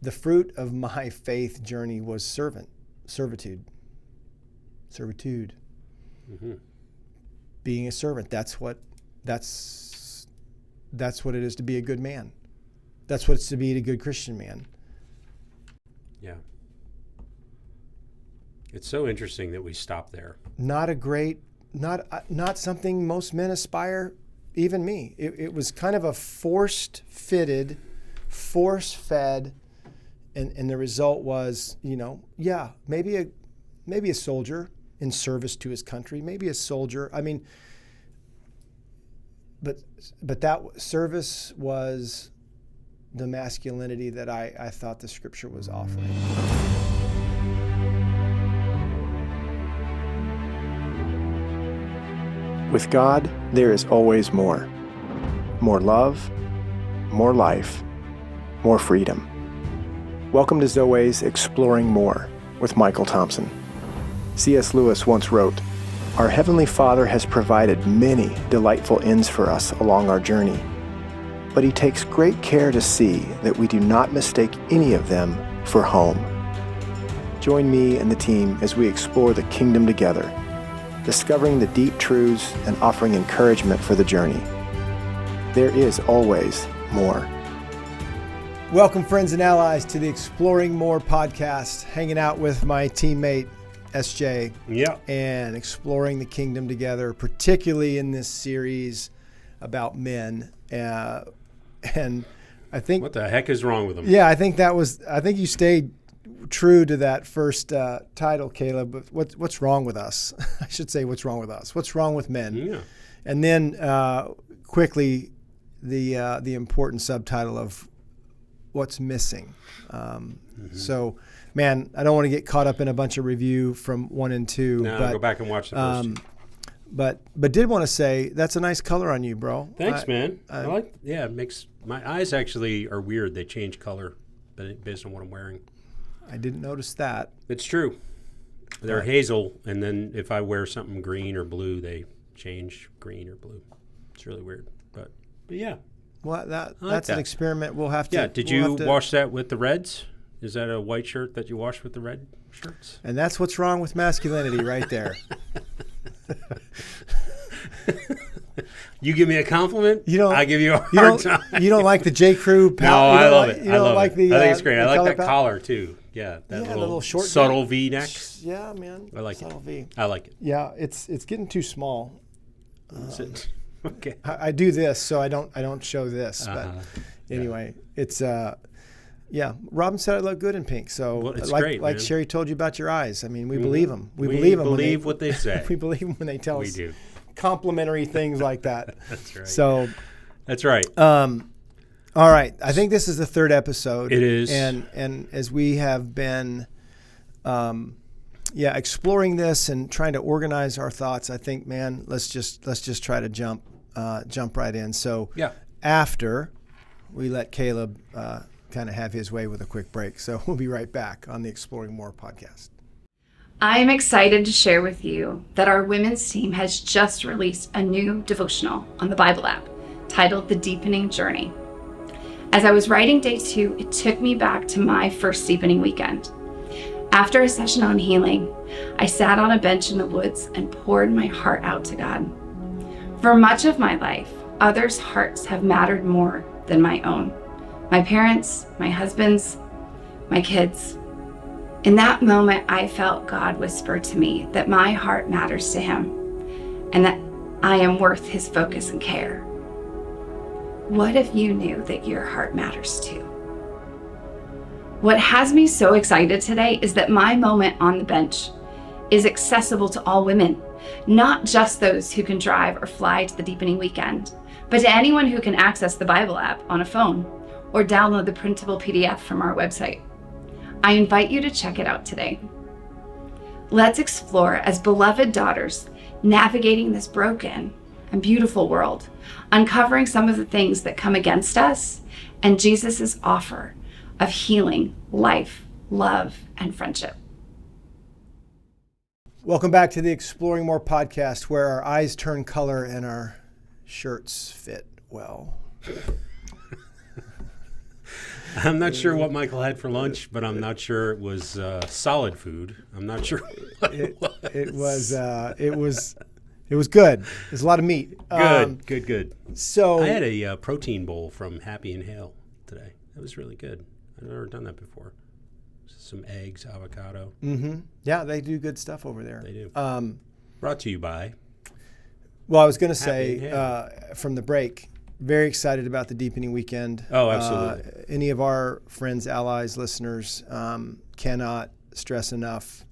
the fruit of my faith journey was servitude. Mm-hmm. Being a servant. That's what it is to be a good man. That's what it's to be a good Christian man. Yeah. It's so interesting that we stop there. Not something most men aspire, even me. It was kind of a force-fed, and the result was, maybe a soldier in service to his country, maybe a soldier. I mean, but that service was the masculinity that I thought the Scripture was offering. With God, there is always more. More love, more life, more freedom. Welcome to Zoe's Exploring More with Michael Thompson. C.S. Lewis once wrote, "Our Heavenly Father has provided many delightful ends for us along our journey, but He takes great care to see that we do not mistake any of them for home." Join me and the team as we explore the kingdom together, discovering the deep truths and offering encouragement for the journey. There is always more. Welcome, friends and allies, to the Exploring More podcast, hanging out with my teammate, SJ, and exploring the kingdom together, particularly in this series about men. And I think... What the heck is wrong with them? Yeah, I think you stayed true to that first title, Caleb. But what's wrong with us? I should say, what's wrong with us? What's wrong with men? Yeah. And then quickly, the important subtitle of what's missing. So, man, I don't want to get caught up in a bunch of review from 1 and 2. No, but go back and watch the first two. But did want to say that's a nice color on you, bro. Thanks, man. It makes my eyes actually are weird. They change color based on what I'm wearing. I didn't notice that. It's true. They're hazel, and then if I wear something green or blue, they change green or blue. It's really weird, but yeah. Well, that's an experiment we'll have to. Yeah. Did you wash that with the reds? Is that a white shirt that you wash with the red shirts? And that's what's wrong with masculinity right there. You give me a compliment, I give you a hard time. You don't like the J. Crew No, I love it. I love it. I think it's great. I like that palette? collar too. Yeah, that little short subtle V-neck. Yeah, man. I like subtle V. I like it. Yeah, it's getting too small. Okay. I do this so I don't show this, but anyway, it's Robin said I look good in pink, so it's great, man. Sherry told you about your eyes. I mean, we believe them. We believe what they say. We believe them when they tell us. We do. Complimentary things like that. That's right. So that's right. All right. I think this is the third episode. It is. And as we have been exploring this and trying to organize our thoughts, I think, man, let's just try to jump right in. So after we let Caleb kind of have his way with a quick break. So we'll be right back on the Exploring More podcast. I am excited to share with you that our women's team has just released a new devotional on the Bible app titled The Deepening Journey. As I was writing day 2, it took me back to my first deepening weekend. After a session on healing, I sat on a bench in the woods and poured my heart out to God. For much of my life, others' hearts have mattered more than my own. My parents, my husband's, my kids. In that moment, I felt God whisper to me that my heart matters to Him and that I am worth His focus and care. What if you knew that your heart matters too? What has me so excited today is that my moment on the bench is accessible to all women, not just those who can drive or fly to the deepening weekend, but to anyone who can access the Bible app on a phone or download the printable PDF from our website. I invite you to check it out today. Let's explore as beloved daughters navigating this broken and beautiful world, uncovering some of the things that come against us and Jesus' offer of healing, life, love, and friendship. Welcome back to the Exploring More podcast, where our eyes turn color and our shirts fit well. I'm not sure what Michael had for lunch, but I'm not sure it was solid food. I'm not sure what it was. It was good. There's a lot of meat. Good. So I had a protein bowl from Happy and Hale today. That was really good. I've never done that before. Some eggs, avocado. Mm-hmm. Yeah, they do good stuff over there. They do. Brought to you by. Well, I was going to say from the break, very excited about the Deepening Weekend. Oh, absolutely. Any of our friends, allies, listeners cannot stress enough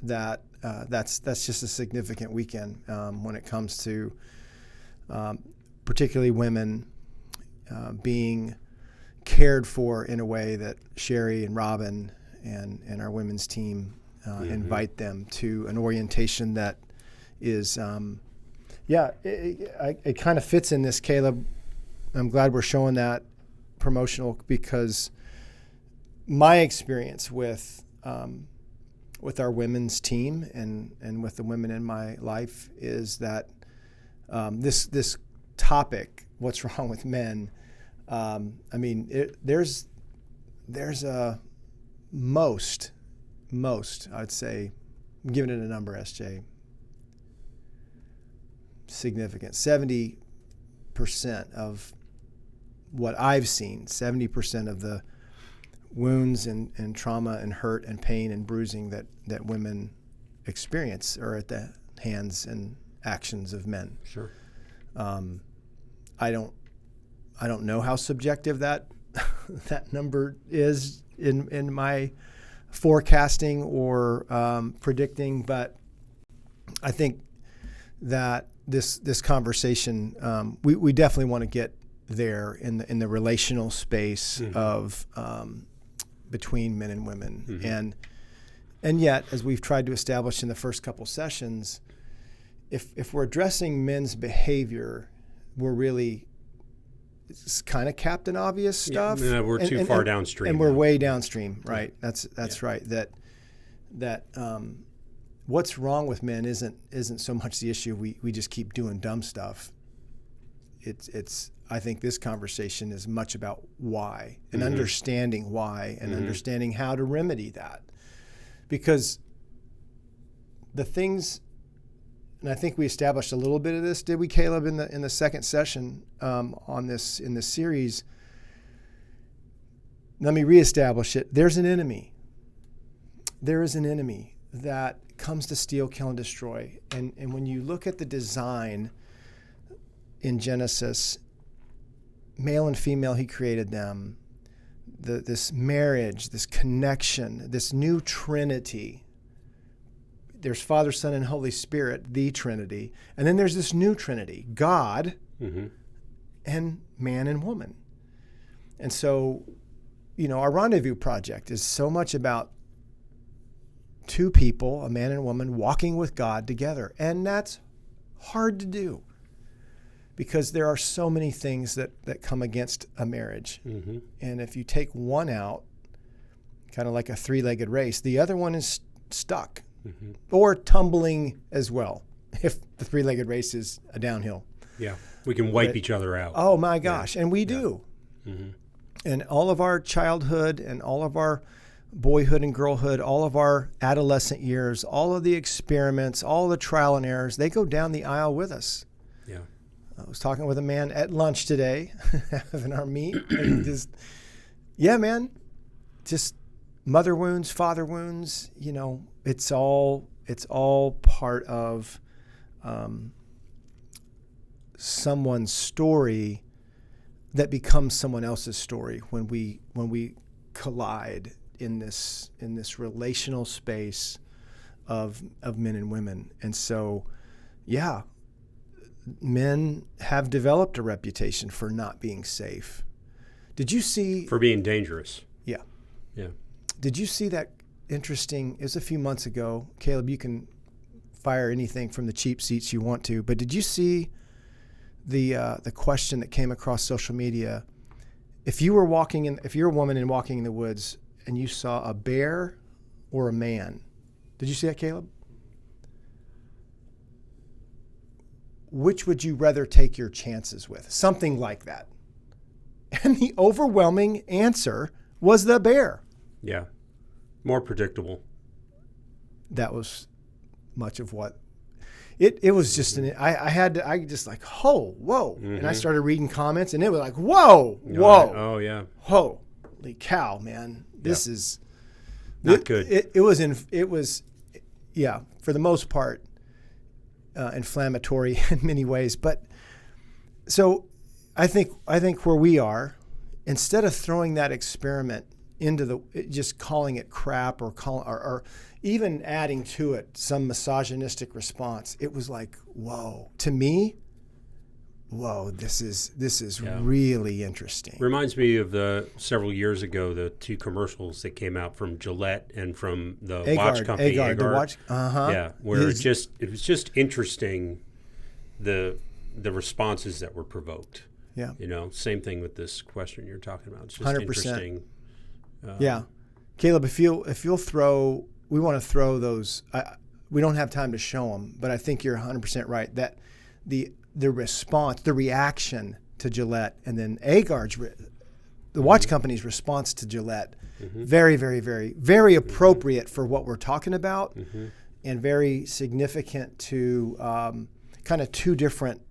that that's just a significant weekend when it comes to particularly women being cared for in a way that Sherry and Robin and our women's team invite them to an orientation that is, it kind of fits in this, Caleb. I'm glad we're showing that promotional because my experience with our women's team and with the women in my life is that this topic, what's wrong with men, there's a most, I'd say, I'm giving it a number, SJ, significant, 70% of what I've seen, 70% of the wounds and trauma and hurt and pain and bruising that women experience are at the hands and actions of men. Sure. I don't know how subjective that number is in my forecasting or predicting, but I think that this conversation we definitely want to get there in the relational space of between men and women, and yet, as we've tried to establish in the first couple sessions, if we're addressing men's behavior, we're really, it's kind of Captain Obvious stuff. Yeah, we're too far downstream, and we're way downstream, right? That's right. That what's wrong with men isn't so much the issue. We just keep doing dumb stuff. It's I think this conversation is much about why and understanding why and understanding how to remedy that, because the things. And I think we established a little bit of this, did we, Caleb, in the second session in this series? Let me reestablish it. There's an enemy. There is an enemy that comes to steal, kill, and destroy. And when you look at the design in Genesis, male and female, he created them. This marriage, this connection, this new Trinity. There's Father, Son, and Holy Spirit, the Trinity. And then there's this new Trinity, God and man and woman. And so, our Rendezvous Project is so much about two people, a man and a woman, walking with God together. And that's hard to do because there are so many things that come against a marriage. And if you take one out, kind of like a three-legged race, the other one is stuck. Or tumbling as well, if the three-legged race is a downhill. Yeah, we can wipe each other out. Oh, my gosh, and we do. And all of our childhood and all of our boyhood and girlhood, all of our adolescent years, all of the experiments, all the trial and errors, they go down the aisle with us. Yeah. I was talking with a man at lunch today, having our meet, and just mother wounds, father wounds, it's all part of someone's story that becomes someone else's story when we collide in this relational space of men and women. And so, men have developed a reputation for not being safe. Did you see? For being dangerous. Yeah. Yeah. Did you see that interesting, it was a few months ago, Caleb, you can fire anything from the cheap seats you want to, but did you see the question that came across social media? If you're a woman and walking in the woods and you saw a bear or a man, did you see that, Caleb? Which would you rather take your chances with? Something like that. And the overwhelming answer was the bear. Yeah. More predictable. That was much of what it was. Just I just like, whoa. And I started reading comments, and it was like, whoa. Oh yeah. Holy cow, man. This is not good. It was for the most part inflammatory in many ways. But so I think where we are, instead of throwing that experiment into just calling it crap or even adding to it some misogynistic response, it was like, whoa. To me, this is really interesting. Reminds me of several years ago, the two commercials that came out from Gillette and from the watch company. Agard. The watch. Yeah, where it was just interesting the responses that were provoked. Yeah. Same thing with this question you're talking about. It's just 100%. interesting. Yeah. Caleb, if you'll throw, we want to throw those. We don't have time to show them, but I think you're 100% right that the response, the reaction to Gillette, and then Agard's, the watch company's response to Gillette, very, very, very, very appropriate for what we're talking about, and very significant to kind of two different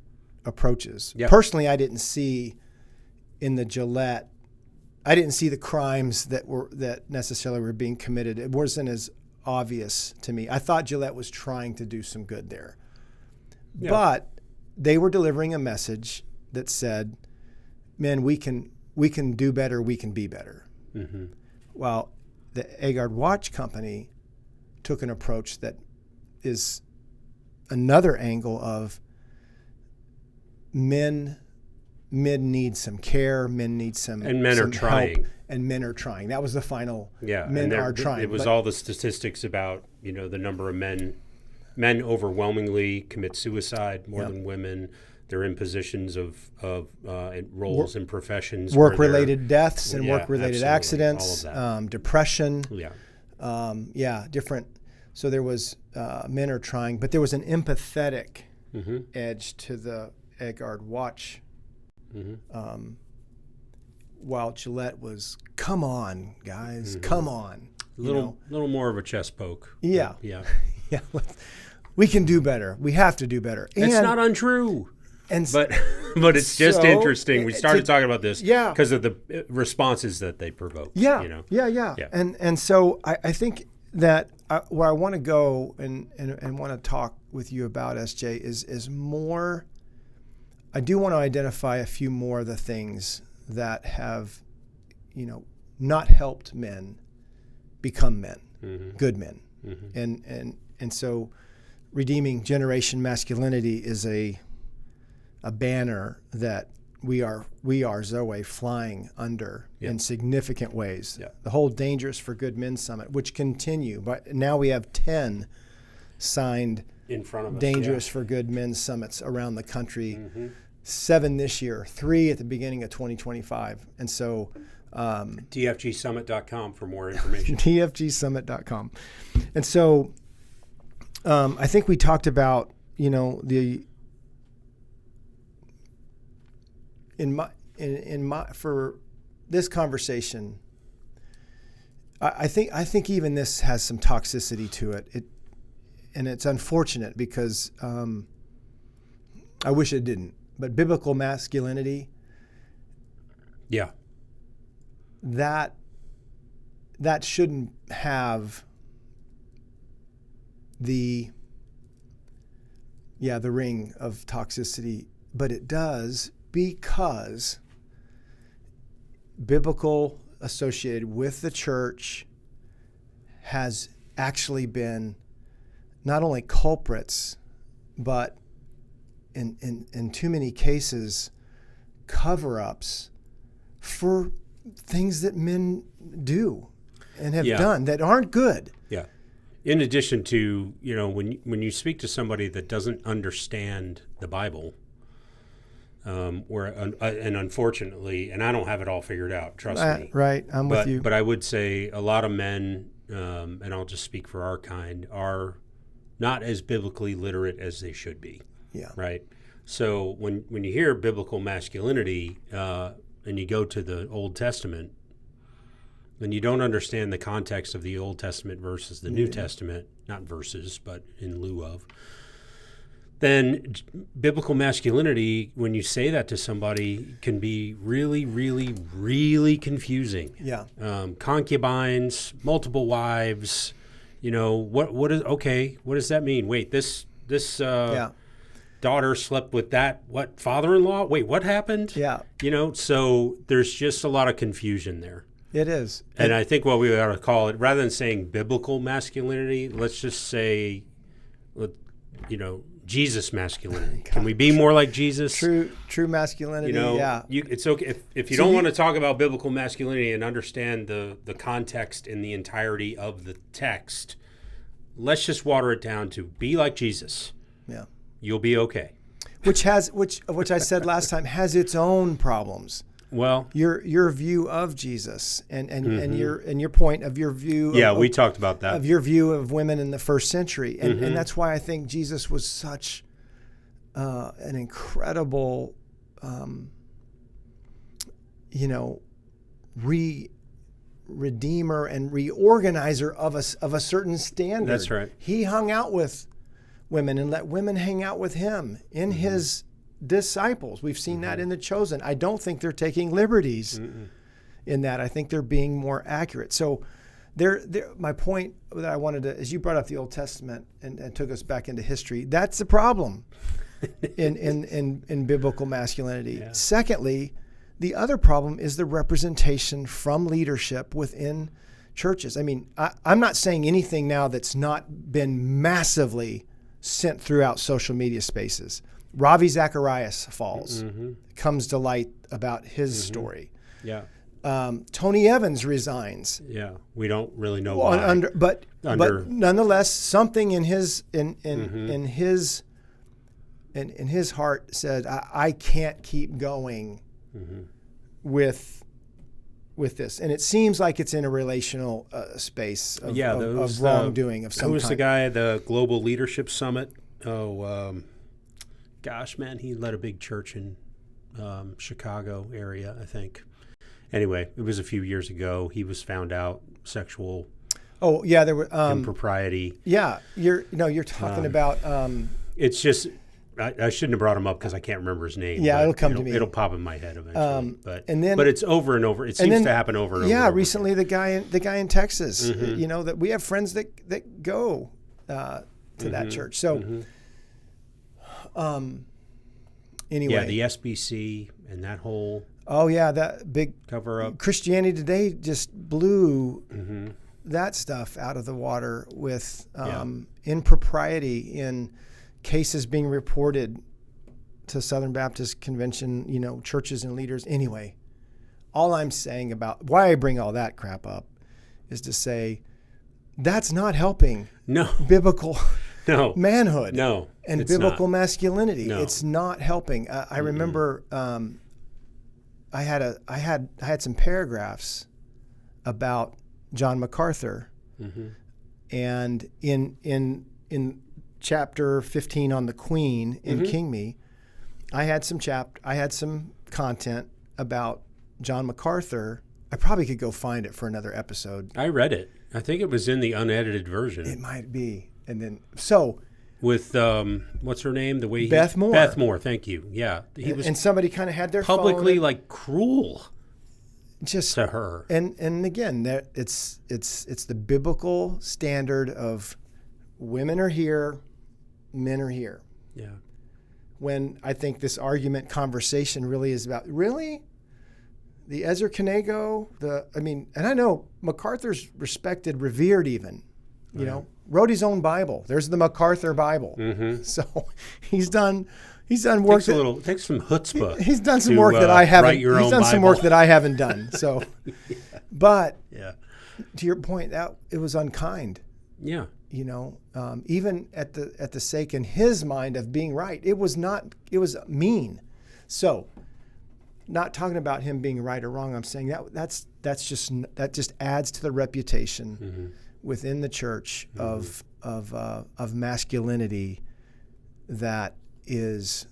approaches. Yep. Personally, I didn't see in the Gillette, I didn't see the crimes that necessarily were being committed. It wasn't as obvious to me. I thought Gillette was trying to do some good there. Yeah. But they were delivering a message that said, "Man, we can do better. We can be better." Mm-hmm. Well, the Agard Watch Company took an approach that is another angle of men need some care, men need some and men some are trying help, and men are trying. That was the final. Yeah, men are trying. It was all the statistics about the number of men overwhelmingly commit suicide more than women. They're in positions of roles and professions. Work-related deaths and work-related absolutely, accidents, all of that. depression. Yeah. Different. So there was men are trying, but there was an empathetic edge to the Agard Watch. While Gillette was, come on, guys, come on. Little more of a chest poke. Yeah. Yeah. Yeah. We can do better. We have to do better. It's not untrue. But it's just so interesting. We started talking about this because of the responses that they provoked. Yeah. Yeah. And so I think that where I want to go and want to talk with you about, SJ, is more. I do want to identify a few more of the things that have, not helped men become men, good men. And so redeeming generation masculinity is a banner that we are Zoe flying under in significant ways. Yeah. The whole Dangerous for Good Men Summit, which continue, but now we have 10 signed in front of us, Dangerous for Good Men Summits around the country. 7 this year, 3 at the beginning of 2025. And so tfgsummit.com for more information. tfgsummit.com. And so I think we talked about, for this conversation, I think even this has some toxicity to it. And it's unfortunate because I wish it didn't. But biblical masculinity, that shouldn't have the ring of toxicity, but it does because biblical associated with the church has actually been not only culprits, but in too many cases, cover-ups for things that men do and have done that aren't good. Yeah. In addition to, when you speak to somebody that doesn't understand the Bible, and unfortunately, and I don't have it all figured out, trust me. Right, I'm with you. But I would say a lot of men, and I'll just speak for our kind, are not as biblically literate as they should be. Yeah. Right. So when you hear biblical masculinity, and you go to the Old Testament, and you don't understand the context of the Old Testament versus the New Testament, not verses, but in lieu of, then biblical masculinity, when you say that to somebody, can be really, really, really confusing. Yeah. Concubines, multiple wives, what does that mean? Wait, this daughter slept with that, father-in-law? Wait, what happened? Yeah. So there's just a lot of confusion there. It is. And I think what we ought to call it, rather than saying biblical masculinity, let's just say, Jesus masculinity. Can we be more like Jesus? True masculinity. Yeah. It's okay if you don't want to talk about biblical masculinity and understand the context and the entirety of the text. Let's just water it down to be like Jesus. Yeah. You'll be okay. Which I said last time has its own problems. Well, your view of Jesus and your point of your view. We talked about that. Of your view of women in the first century, and that's why I think Jesus was such an incredible, redeemer and reorganizer of a certain standard. That's right. He hung out with women and let women hang out with him in his disciples. We've seen that in The Chosen. I don't think they're taking liberties in that. I think they're being more accurate. So my point that I wanted to, as you brought up the Old Testament and took us back into history, that's the problem in biblical masculinity. Yeah. Secondly, the other problem is the representation from leadership within churches. I mean, I'm not saying anything now that's not been massively sent throughout social media spaces. Ravi Zacharias falls, comes to light about his story. Yeah. Tony Evans resigns. Yeah, we don't really know why. But nonetheless, something in his heart said, I can't keep going with this, and it seems like it's in a relational space of wrongdoing of some kind. Who was the guy at the Global Leadership Summit? Gosh, man, he led a big church in Chicago area, I think. Anyway, it was a few years ago. He was found out sexual. Oh yeah, there were impropriety. Yeah, you're talking about. It's just I shouldn't have brought him up because I can't remember his name. Yeah, it'll come to me. It'll pop in my head eventually. But it's over and over. It seems to happen over and over. Yeah, recently the guy in Texas. That we have friends that go to that church. So. Anyway. Yeah, the SBC and that whole. Oh yeah, that big cover up. Christianity Today just blew that stuff out of the water with impropriety in cases being reported to Southern Baptist Convention, churches and leaders. Anyway, all I'm saying about why I bring all that crap up is to say that's not helping biblical manhood and biblical masculinity. No. It's not helping. I remember I had some paragraphs about John MacArthur, and in chapter 15 on the Queen in King Me, I had some content about John MacArthur. I probably could go find it for another episode. I read it. I think it was in the unedited version. It might be. And then with what's her name? Beth Moore. Beth Moore, thank you. Yeah, and somebody kind of had their publicly phone cruel, just to her. And again, it's the biblical standard of women are here, men are here. Yeah. When I think this conversation really is about the Ezra Conego, and I know MacArthur's respected, revered even, wrote his own Bible. There's the MacArthur Bible. So he's done work. Takes some chutzpah. He's done some work that I haven't. He's done some work that I haven't done. So, but to your point, that it was unkind. Yeah. Even at the sake in his mind of being right, it was not. It was mean. So, not talking about him being right or wrong. I'm saying that just adds to the reputation within the church of masculinity that is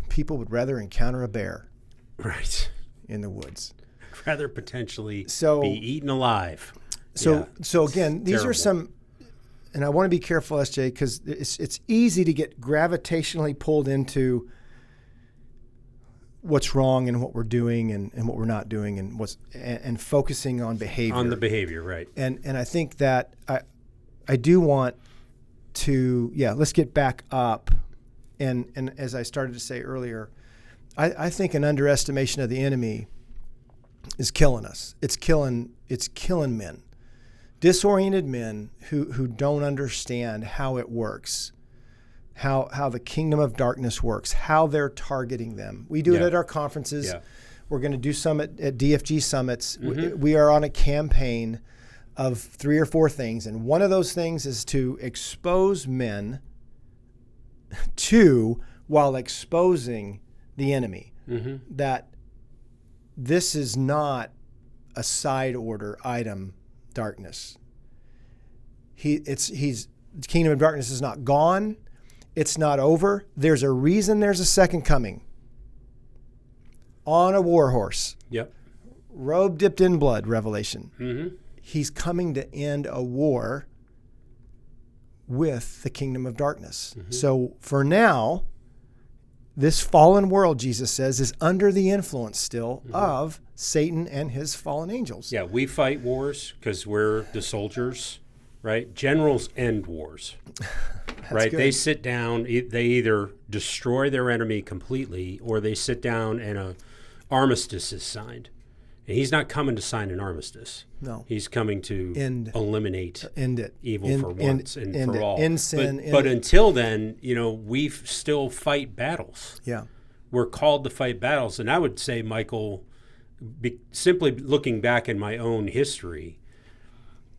people would rather encounter a bear right in the woods. Rather potentially be eaten alive. So again, these are some, and I want to be careful, SJ, because it's easy to get gravitationally pulled into what's wrong and what we're doing and what we're not doing and focusing on behavior. On the behavior, right. And I think that I do want to, let's get back up. And as I started to say earlier, I think an underestimation of the enemy is killing us. It's killing men. Disoriented men who don't understand how it works, how the kingdom of darkness works, how they're targeting them. We do it at our conferences. Yeah. We're going to do some at DFG summits. Mm-hmm. We are on a campaign of 3 or 4 things, and one of those things is to expose men while exposing the enemy. Mm-hmm. That this is not a side order item, darkness. The kingdom of darkness is not gone. It's not over. There's a reason there's a second coming. On a war horse. Yep. Robe dipped in blood, Revelation. Mm-hmm. He's coming to end a war with the kingdom of darkness. Mm-hmm. So for now, this fallen world, Jesus says, is under the influence still of Satan and his fallen angels. Yeah, we fight wars because we're the soldiers, right? Generals end wars, right? Good. They sit down, they either destroy their enemy completely or they sit down and an armistice is signed. And he's not coming to sign an armistice. No. He's coming to eliminate evil for once and for all. End sin. But until then, we still fight battles. Yeah. We're called to fight battles. And I would say, Michael, simply looking back in my own history,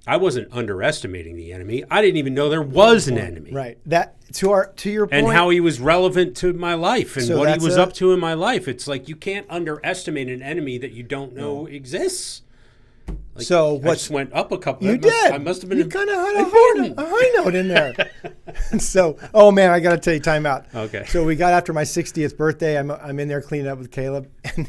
I wasn't underestimating the enemy. I didn't even know there was an enemy. Right. That to your point. And how he was relevant to my life and what he was up to in my life. It's like you can't underestimate an enemy that you don't know exists. Like, so I just went up a couple. You did. I must have been. You kind of had a high note in there. So, man, I got to tell you, time out. Okay. So we got after my 60th birthday. I'm in there cleaning up with Caleb, and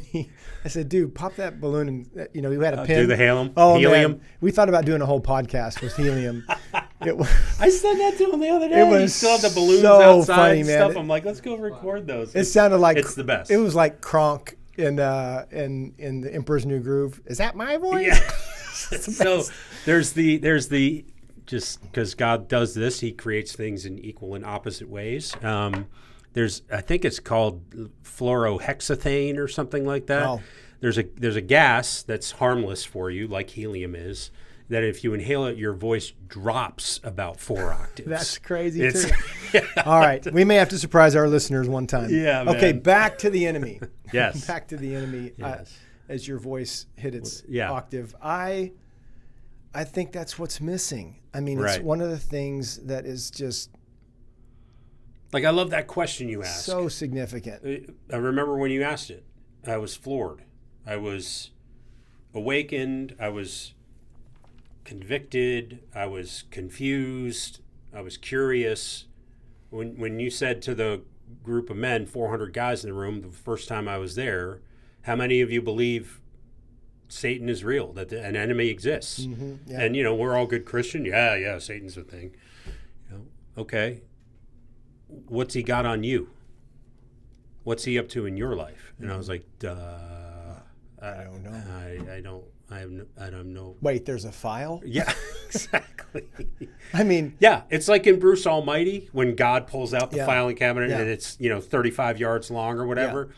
I said, "Dude, pop that balloon." And we had a pin. Do the helium. Oh, helium. Man. We thought about doing a whole podcast with helium. I said that to him the other day. It was you still have the balloons so outside funny, and man. stuff. I'm like, let's go record those. It sounded like it's the best. It was like Kronk in the Emperor's New Groove. Is that my voice? Yeah. So there's the just because God does this, he creates things in equal and opposite ways. I think it's called fluorohexathane or something like that. Oh. There's a gas that's harmless for you, like helium is, that if you inhale it, your voice drops about 4 octaves. That's crazy too. Yeah. All right. We may have to surprise our listeners one time. Yeah, man. Okay, back to the enemy. Yes. Back to the enemy. Yes. As your voice hit its octave. I think that's what's missing. I mean, it's one of the things that is just... Like, I love that question you asked. So significant. I remember when you asked it. I was floored. I was awakened. I was convicted. I was confused. I was curious. When you said to the group of men, 400 guys in the room, the first time I was there, how many of you believe Satan is real, that an enemy exists? Mm-hmm, yeah. And, we're all good Christian. Yeah, Satan's a thing. Okay. What's he got on you? What's he up to in your life? And I was like, I don't know. I don't know. Wait, there's a file? Yeah, exactly. I mean... Yeah, it's like in Bruce Almighty when God pulls out the filing cabinet and it's, 35 yards long or whatever. Yeah.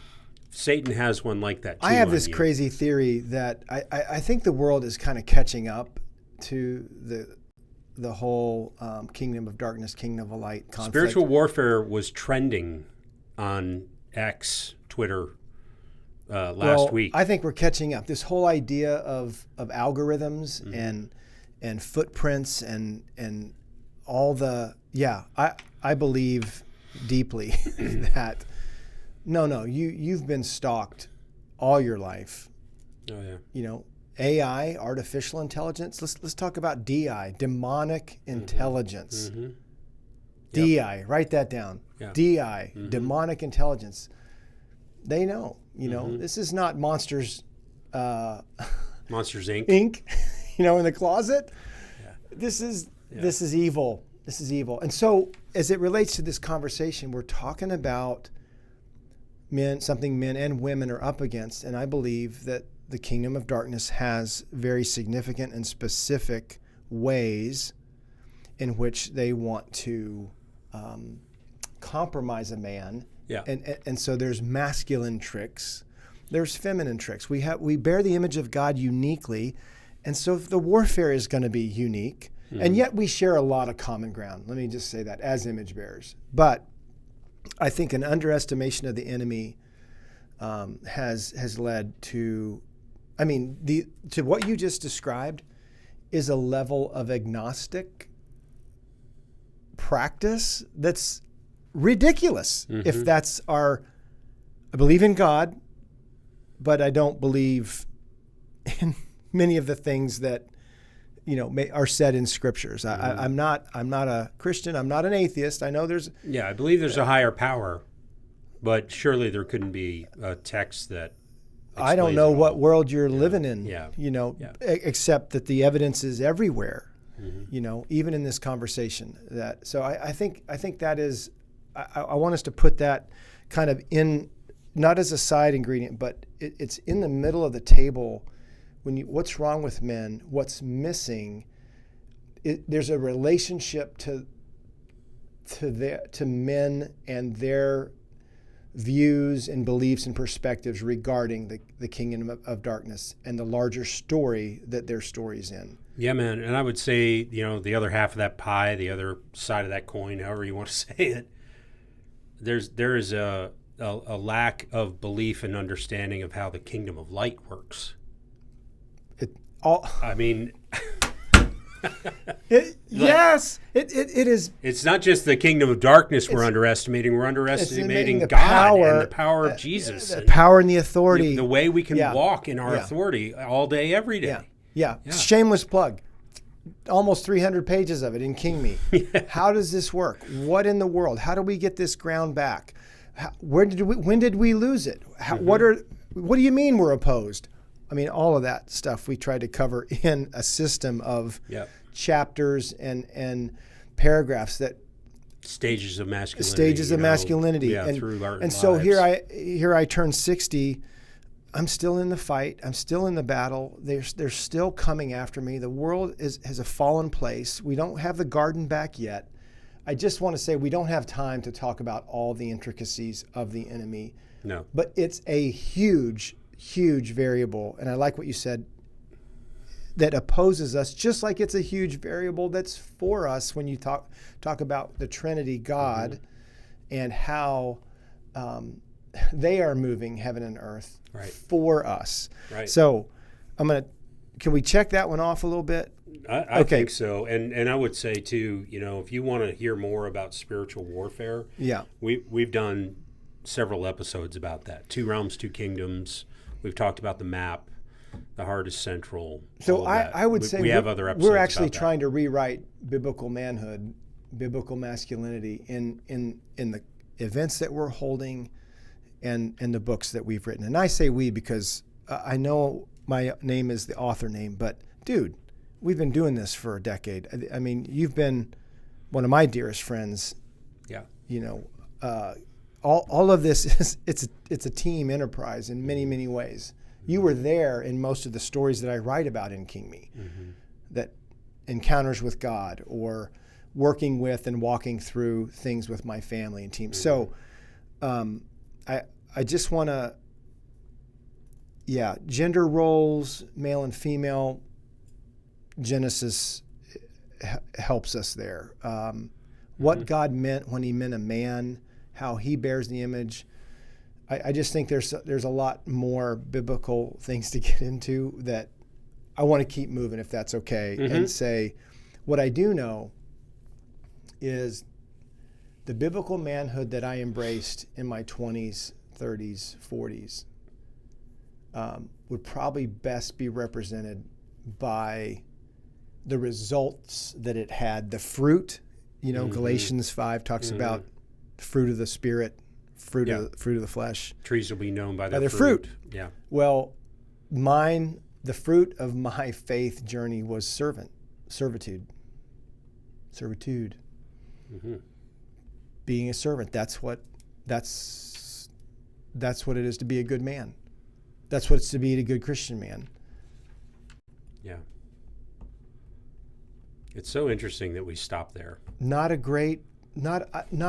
Satan has one like that too. I have this crazy theory that I think the world is kind of catching up to the whole kingdom of darkness, kingdom of light conflict. Spiritual warfare was trending on X, Twitter, last week. I think we're catching up. This whole idea of algorithms and footprints and all the I believe deeply that you've been stalked all your life. Oh yeah. AI, artificial intelligence. Let's talk about DI, demonic intelligence. Mm-hmm. DI, write that down. Yeah. DI, demonic intelligence. They know. This is not Monsters Monsters Inc. In the closet. Yeah. This is evil. This is evil. And so as it relates to this conversation, we're talking about something men and women are up against. And I believe that the kingdom of darkness has very significant and specific ways in which they want to compromise a man. Yeah. And so there's masculine tricks. There's feminine tricks. We bear the image of God uniquely. And so the warfare is going to be unique. Mm-hmm. And yet we share a lot of common ground. Let me just say that as image bearers. But I think an underestimation of the enemy has led to, to what you just described is a level of agnostic practice that's ridiculous. Mm-hmm. If that's I believe in God, but I don't believe in many of the things that are said in scriptures. Mm-hmm. I'm not a Christian. I'm not an atheist. I know there's. Yeah, I believe there's a higher power, but surely there couldn't be a text that. I don't know what world you're living in. Yeah. Except that the evidence is everywhere. Mm-hmm. Even in this conversation. I think that is. I want us to put that kind of in, not as a side ingredient, but it's in the middle of the table. What's wrong with men? What's missing? There's a relationship to men and their views and beliefs and perspectives regarding the kingdom of darkness and the larger story that their story's in. Yeah, man. And I would say, the other half of that pie, the other side of that coin, however you want to say it, there is a lack of belief and understanding of how the kingdom of light works. Yes, it is. It's not just the kingdom of darkness we're underestimating. We're underestimating God and the power of Jesus. The power and the authority. The way we can walk in our authority all day, every day. Yeah. Shameless plug. Almost 300 pages of it in King Me. Yeah. How does this work? What in the world? How do we get this ground back? When did we lose it? What do you mean we're opposed? All of that stuff we tried to cover in a system of chapters and paragraphs that stages of masculinity. Through our lives. So here I turn 60. I'm still in the fight. I'm still in the battle. They're still coming after me. The world has a fallen place. We don't have the garden back yet. I just want to say we don't have time to talk about all the intricacies of the enemy. No. But it's a huge variable. And I like what you said, that opposes us, just like it's a huge variable that's for us when you talk about the Trinity, God, and how they are moving heaven and earth for us. Right. So can we check that one off a little bit? I think so. And I would say too, if you want to hear more about spiritual warfare, we've done several episodes about that. 2 realms, 2 kingdoms. We've talked about the map. The heart is central. So I would say we have other episodes. We're actually trying to rewrite biblical manhood, biblical masculinity in the events that we're holding and the books that we've written. And I say we because I know my name is the author name, but dude, we've been doing this for a decade. You've been one of my dearest friends. Yeah. All of this is it's a team enterprise in many, many ways. You were there in most of the stories that I write about in King Me, that encounters with God or working with and walking through things with my family and team. So I just want to, gender roles, male and female, Genesis helps us there. What God meant when he meant a man, how he bears the image. I just think there's a lot more biblical things to get into that I want to keep moving, if that's okay, and say what I do know is the biblical manhood that I embraced in my 20s, 30s, 40s would probably best be represented by the results that it had, the fruit. Galatians 5 talks about the fruit of the Spirit, fruit of the flesh. Trees will be known by their fruit. Yeah. Well, the fruit of my faith journey was servitude. Mm-hmm. Being a servant. That's what it is to be a good man. That's what it's to be a good Christian man. Yeah. It's so interesting that we stop there. Not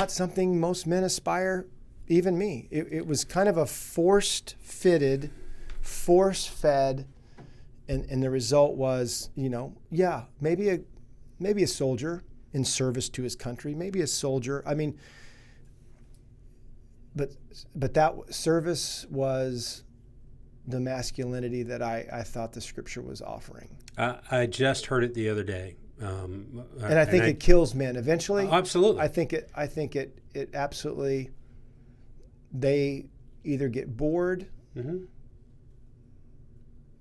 something most men aspire, even me. It was kind of a force-fed, and the result was, maybe a soldier in service to his country, maybe a soldier. I mean, but that service was the masculinity that I thought the Scripture was offering. I just heard it the other day. And I think it kills men eventually. Absolutely. I think it absolutely, they either get bored mm-hmm.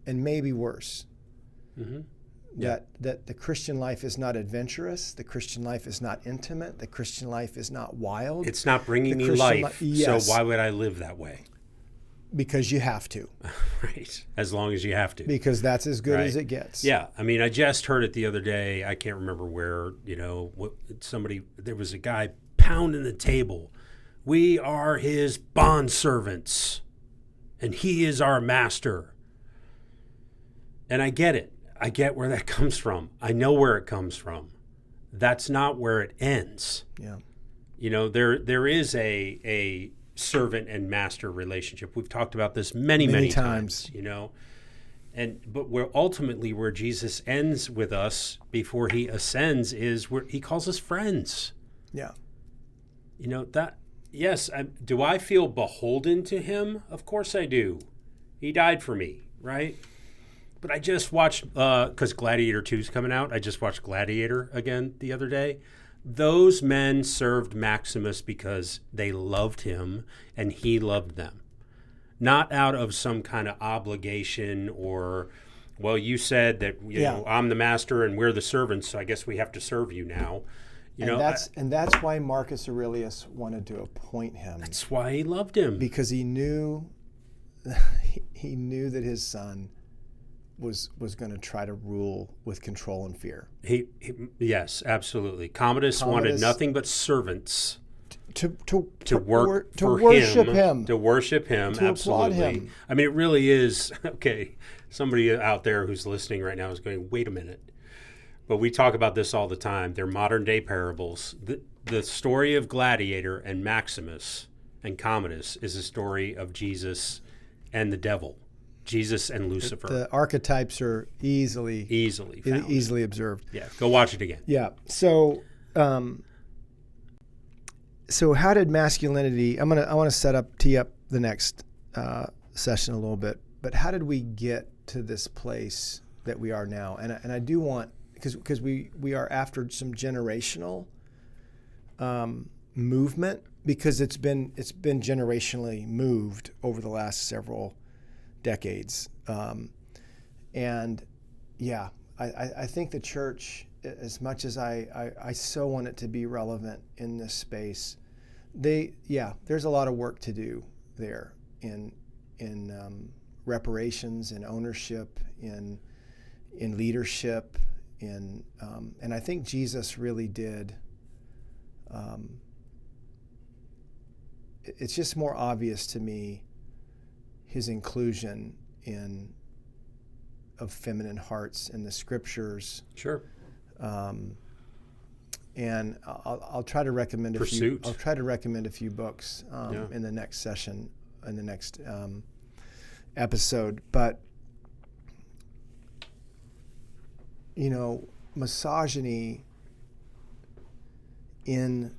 and maybe worse. Mm-hmm. That the Christian life is not adventurous. The Christian life is not intimate. The Christian life is not wild. It's not bringing me life. Yes. So why would I live that way? Because you have to. Right. As long as you have to. Because that's as good as it gets. Yeah. I mean, I just heard it the other day. I can't remember where, there was a guy pounding the table. We are his bondservants, and he is our master. And I get it. I get where that comes from. I know where it comes from. That's not where it ends. Yeah. There is a servant and master relationship. We've talked about this many times. But where Jesus ends with us before he ascends is where he calls us friends. Yeah. Yes. Do I feel beholden to him? Of course I do. He died for me, right? But I just watched, because Gladiator 2 is coming out, I just watched Gladiator again the other day. Those men served Maximus because they loved him and he loved them. Not out of some kind of obligation or, well, you said that I'm the master and we're the servants, so I guess we have to serve you now. That's why Marcus Aurelius wanted to appoint him. That's why he loved him. Because he knew that his son was going to try to rule with control and fear. Yes, absolutely. Commodus wanted nothing but servants to worship him. To worship him, to absolutely. Applaud him. I mean, it really is, okay, somebody out there who's listening right now is going, wait a minute. But we talk about this all the time. They're modern day parables. The story of Gladiator and Maximus and Commodus is a story of Jesus and the devil. Jesus and Lucifer. The archetypes are easily observed. Yeah, go watch it again. Yeah. So how did masculinity? I want to tee up the next session a little bit. But how did we get to this place that we are now? And I do want, because we are after some generational movement, because it's been generationally moved over the last several decades. I think the church, as much as I so want it to be relevant in this space, there's a lot of work to do there in reparations, in ownership, in leadership, and I think Jesus really did. It's just more obvious to me his inclusion of feminine hearts in the scriptures. Sure. And I'll try to recommend Pursuit. I'll try to recommend a few books in the next session, in the next episode. But misogyny in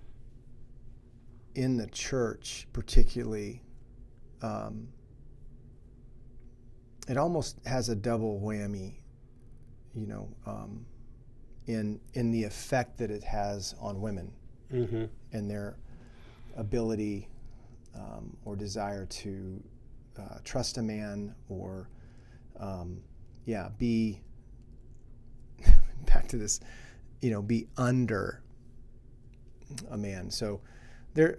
the church, particularly. It almost has a double whammy, in the effect that it has on women mm-hmm. and their ability or desire to trust a man or, be back to this, be under a man. So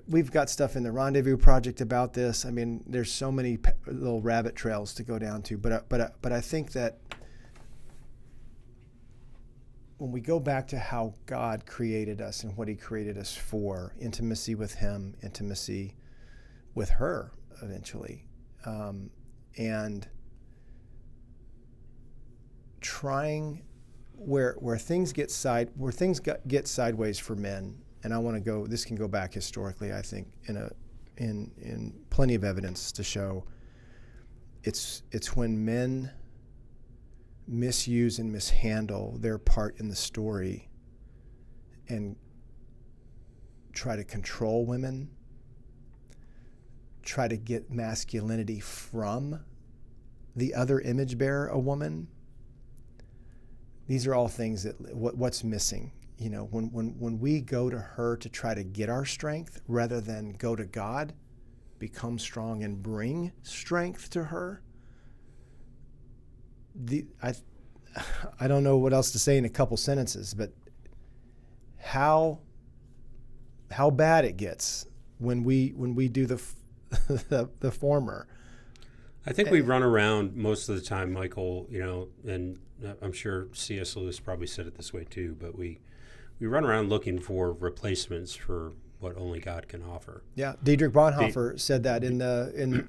we've got stuff in the Rendezvous Project about this. I mean, there's so many little rabbit trails to go down to. But I think that when we go back to how God created us and what He created us for, intimacy with Him, intimacy with her eventually, and trying where things get sideways for men, and I want to go. This can go back historically, I think, in plenty of evidence to show it's when men misuse and mishandle their part in the story and try to control women, try to get masculinity from the other image bearer, a woman. These are all things that what's missing. You know, when we go to her to try to get our strength rather than go to God, become strong and bring strength to her. I don't know what else to say in a couple sentences, but how bad it gets when we do the former. I think we run around most of the time, Michael, you know, and I'm sure C.S. Lewis probably said it this way too, but we run around looking for replacements for what only God can offer. Yeah, Dietrich Bonhoeffer said that in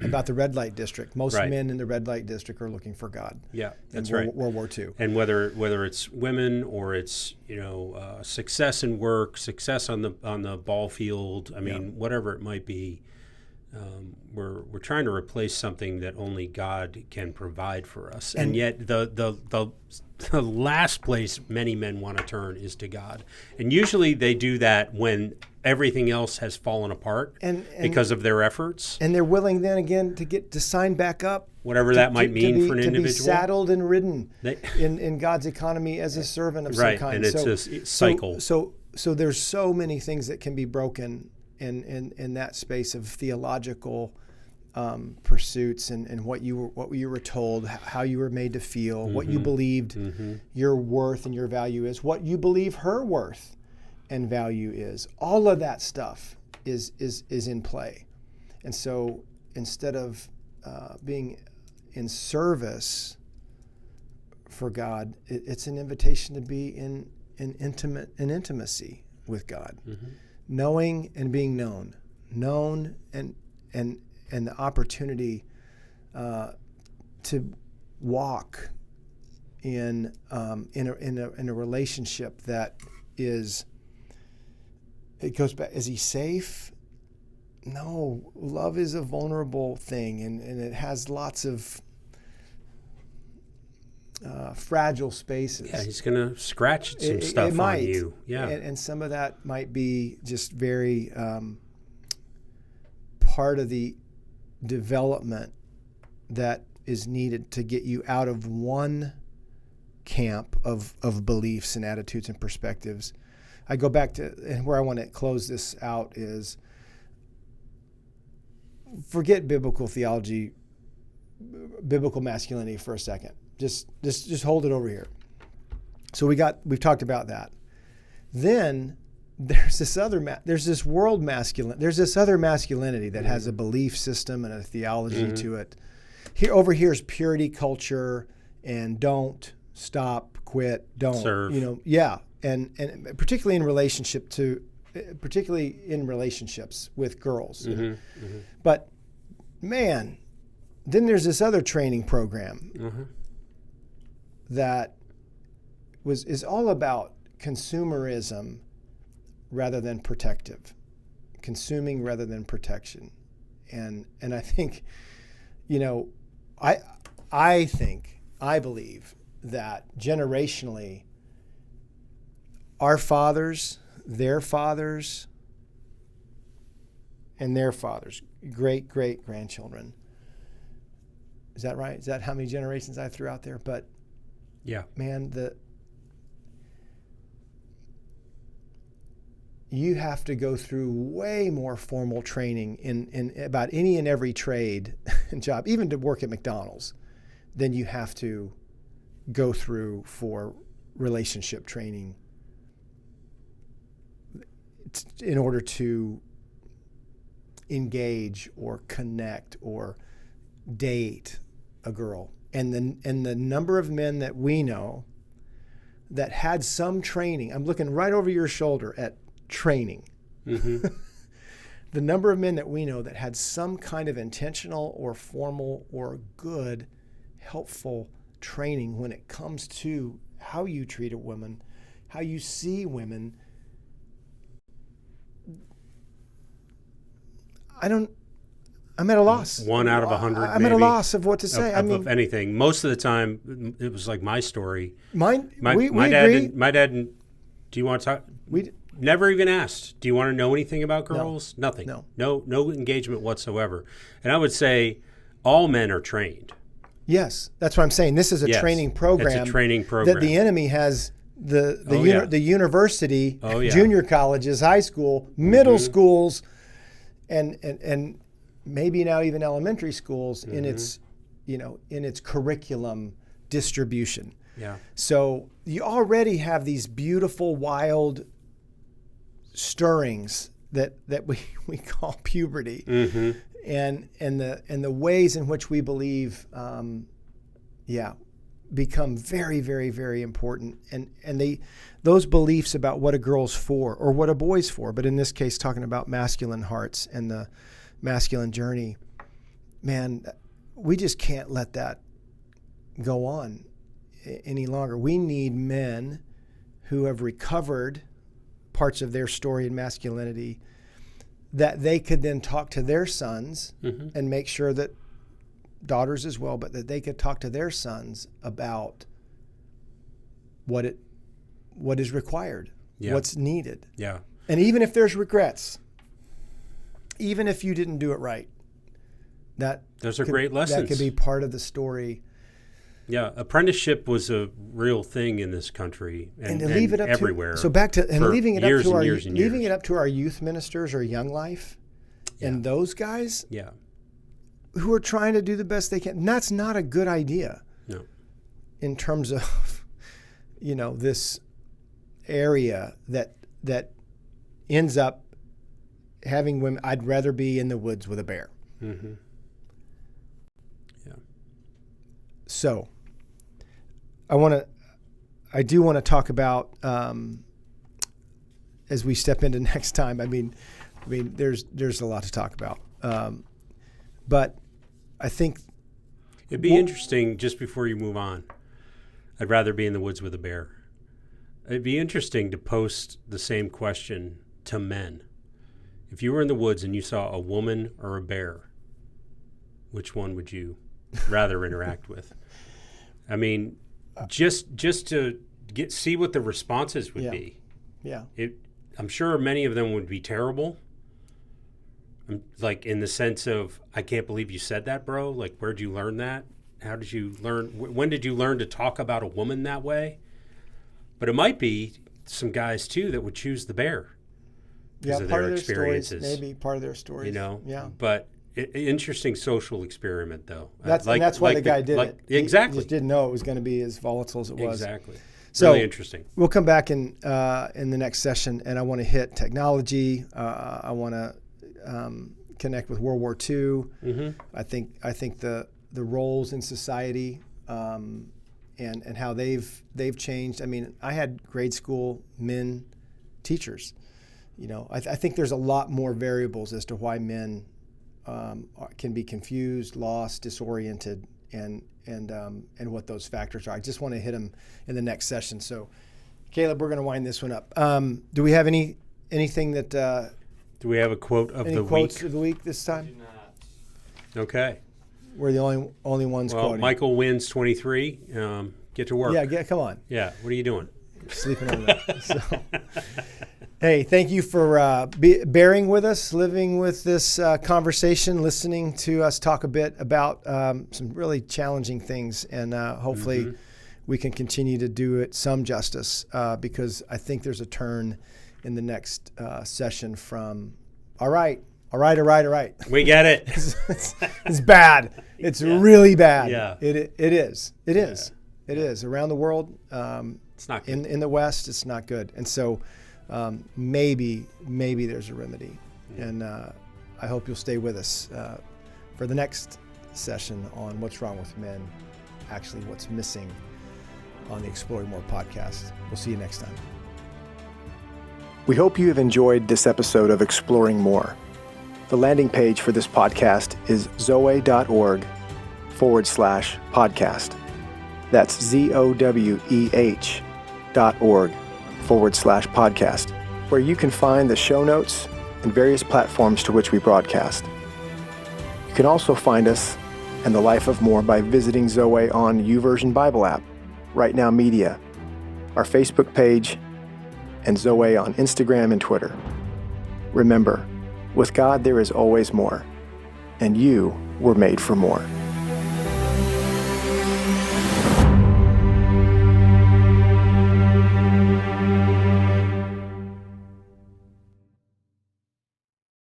about the red light district. Most right. men in the red light district are looking for God. Yeah, that's in right. World War II. And whether it's women or it's success in work, success on the ball field. I mean, whatever it might be, we're trying to replace something that only God can provide for us. And yet the last place many men want to turn is to God. And usually they do that when everything else has fallen apart because of their efforts. And they're willing then again to sign back up. Whatever that might mean for an individual. To be saddled and ridden in God's economy as a servant of some kind. And it's a cycle. So there's so many things that can be broken in that space of theological pursuits and what you were told, how you were made to feel, what you believed your worth and your value is, what you believe her worth and value is. All of that stuff is in play. And so instead of being in service for God, it's an invitation to be in intimacy with God, knowing and being known and the opportunity to walk in a relationship that is. It goes back. Is he safe? No. Love is a vulnerable thing, and it has lots of fragile spaces. Yeah, he's going to scratch some stuff on you. Yeah, and some of that might be just very part of the development that is needed to get you out of one camp of beliefs and attitudes and perspectives. I go back to, and where I want to close this out is, forget biblical theology, biblical masculinity for a second. Just hold it over here. So we've talked about that. Then there's this other there's this other masculinity that has a belief system and a theology to it. Over here is purity culture and don't, stop, quit, don't serve. And particularly in relationships with girls. But man, then there's this other training program that is all about consumerism rather than protective, consuming rather than protection. And I think, I believe that generationally, our fathers, their fathers, and their fathers, great-great-grandchildren. Is that right? Is that how many generations I threw out there? But yeah, man, you have to go through way more formal training in about any and every trade and job, even to work at McDonald's, than you have to go through for relationship training in order to engage or connect or date a girl. And the number of men that we know that had some training, I'm looking right over your shoulder at training. Mm-hmm. The number of men that we know that had some kind of intentional or formal or good, helpful training when it comes to how you treat a woman, how you see women. I'm at a loss. 1 out of 100. I'm at a loss of what to say. Of anything. Most of the time, it was like my story. We dad agree. My dad didn't. Do you want to talk? Never even asked. Do you want to know anything about girls? No. Nothing. No engagement whatsoever. And I would say all men are trained. Yes, that's what I'm saying. This is a training program. It's a training program that the enemy has. The university, junior colleges, high school, middle schools, and maybe now even elementary schools in its curriculum distribution. Yeah. So you already have these beautiful, wild stirrings that we call puberty, and the ways in which we believe, become very, very, very important, and those beliefs about what a girl's for or what a boy's for, but in this case, talking about masculine hearts and the masculine journey, man, we just can't let that go on any longer. We need men who have recovered parts of their story in masculinity that they could then talk to their sons and make sure that daughters as well, but that they could talk to their sons about what is required, what's needed. Yeah. And even if there's regrets, even if you didn't do it right, those are great lessons. That could be part of the story. Yeah, apprenticeship was a real thing in this country and to leave it up everywhere. Leaving it up to our youth ministers or Young Life and those guys who are trying to do the best they can. And that's not a good idea. No. In terms of this area that ends up having women. I'd rather be in the woods with a bear. Mm-hmm. Yeah. So I do want to talk about as we step into next time. I mean, there's a lot to talk about, but I think it'd be interesting. Just before you move on, I'd rather be in the woods with a bear. It'd be interesting to post the same question to men. If you were in the woods and you saw a woman or a bear, which one would you rather interact with? I mean, just to see what the responses would be. Yeah. I'm sure many of them would be terrible. Like in the sense of, I can't believe you said that, bro. Like, where'd you learn that? How did you learn? When did you learn to talk about a woman that way? But it might be some guys too that would choose the bear because of their experiences. Maybe part of their stories. Yeah. But interesting social experiment, though. That's why the guy did it. Exactly. He just didn't know it was going to be as volatile as it was. Exactly. So really interesting. We'll come back in the next session, and I want to hit technology. I want to connect with World War II. Mm-hmm. I think the roles in society and how they've changed. I mean, I had grade school men teachers. I think there's a lot more variables as to why men can be confused, lost, disoriented, and what those factors are. I just want to hit them in the next session. So, Caleb, we're going to wind this one up. Do we have anything that? Do we have a quote of the week? Any quotes of the week this time? We do not. Okay. We're the only ones quoting. Michael wins 23. Get to work. Yeah, come on. Yeah. What are you doing? Sleeping on that. So. Hey, thank you for bearing with us, living with this conversation, listening to us talk a bit about some really challenging things, and hopefully we can continue to do it some justice because I think there's a turn in the next session from all right. We get it. It's bad. It's really bad. Yeah. It is. It is. Around the world, it's not good. In the West, it's not good. And so maybe there's a remedy. And I hope you'll stay with us for the next session on what's wrong with men, actually what's missing on the Exploring More podcast. We'll see you next time. We hope you have enjoyed this episode of Exploring More. The landing page for this podcast is zoe.org/podcast. That's ZOWEH.org/podcast, where you can find the show notes and various platforms to which we broadcast. You can also find us and the Life of More by visiting Zoe on YouVersion Bible app, Right Now Media, our Facebook page, and Zoe on Instagram and Twitter. Remember, with God there is always more, and you were made for more.